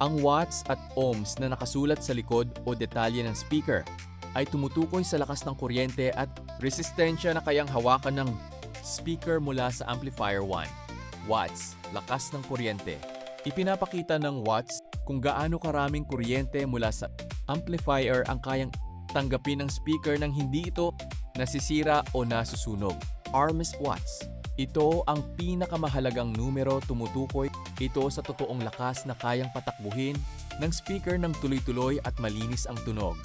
Ang watts at ohms na nakasulat sa likod o detalye ng speaker ay tumutukoy sa lakas ng kuryente at resistensya na kayang hawakan ng speaker mula sa amplifier 1. Watts, lakas ng kuryente. Ipinapakita ng watts kung gaano karaming kuryente mula sa amplifier ang kayang tanggapin ng speaker nang hindi ito nasisira o nasusunog. Ohms watts. Ito ang pinakamahalagang numero, tumutukoy ito sa totoong lakas na kayang patakbuhin ng speaker ng tuloy-tuloy at malinis ang tunog.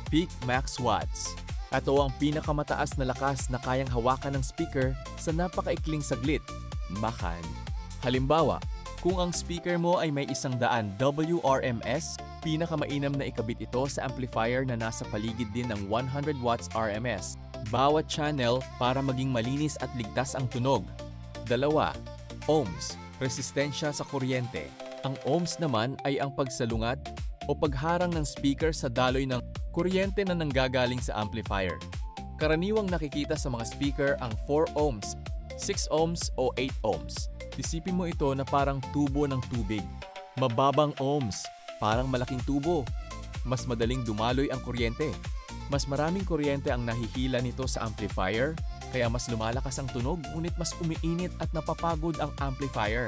Peak max watts. Ito ang pinakamataas na lakas na kayang hawakan ng speaker sa napakaikling saglit. Makan. Halimbawa, kung ang speaker mo ay may 100 WRMS, pinakamainam na ikabit ito sa amplifier na nasa paligid din ng 100 watts RMS. Bawat channel para maging malinis at ligtas ang tunog. 2. Ohms, resistensya sa kuryente. Ang ohms naman ay ang pagsalungat o pagharang ng speaker sa daloy ng kuryente na nanggagaling sa amplifier. Karaniwang nakikita sa mga speaker ang 4 ohms, 6 ohms o 8 ohms. Isipin mo ito na parang tubo ng tubig. Mababang ohms, parang malaking tubo. Mas madaling dumaloy ang kuryente. Mas maraming kuryente ang nahihila nito sa amplifier, kaya mas lumalakas ang tunog ngunit mas umiinit at napapagod ang amplifier.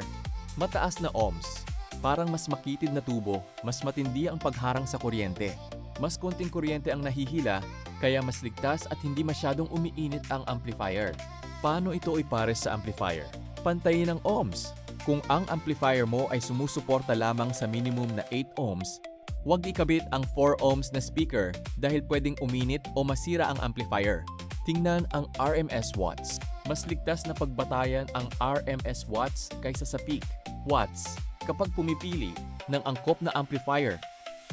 Mataas na ohms, parang mas makitid na tubo, mas matindi ang pagharang sa kuryente. Mas konting kuryente ang nahihila, kaya mas ligtas at hindi masyadong umiinit ang amplifier. Paano ito ipares sa amplifier? Pantayin ang ohms. Kung ang amplifier mo ay sumusuporta lamang sa minimum na 8 ohms, huwag ikabit ang 4 ohms na speaker dahil pwedeng uminit o masira ang amplifier. Tingnan ang RMS watts. Mas ligtas na pagbatayan ang RMS watts kaysa sa peak watts. Kapag pumipili ng angkop na amplifier,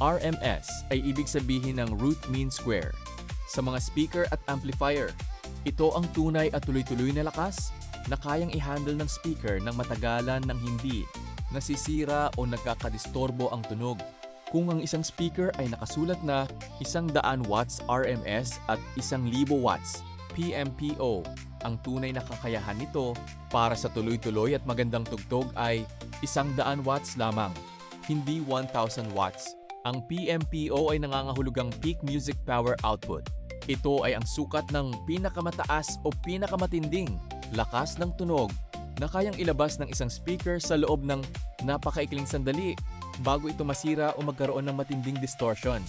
RMS ay ibig sabihin ng root mean square. Sa mga speaker at amplifier, ito ang tunay at tuloy-tuloy na lakas na kayang i-handle ng speaker ng matagalan nang hindi nasisira o nagkakadistorbo ang tunog. Kung ang isang speaker ay nakasulat na 100 watts RMS at 1,000 watts PMPO, ang tunay na kakayahan nito para sa tuloy-tuloy at magandang tugtog ay 100 watts lamang, hindi 1,000 watts. Ang PMPO ay nangangahulugang Peak Music Power Output. Ito ay ang sukat ng pinakamataas o pinakamatinding lakas ng tunog na kayang ilabas ng isang speaker sa loob ng napakaikling sandali bago ito masira o magkaroon ng matinding distortion.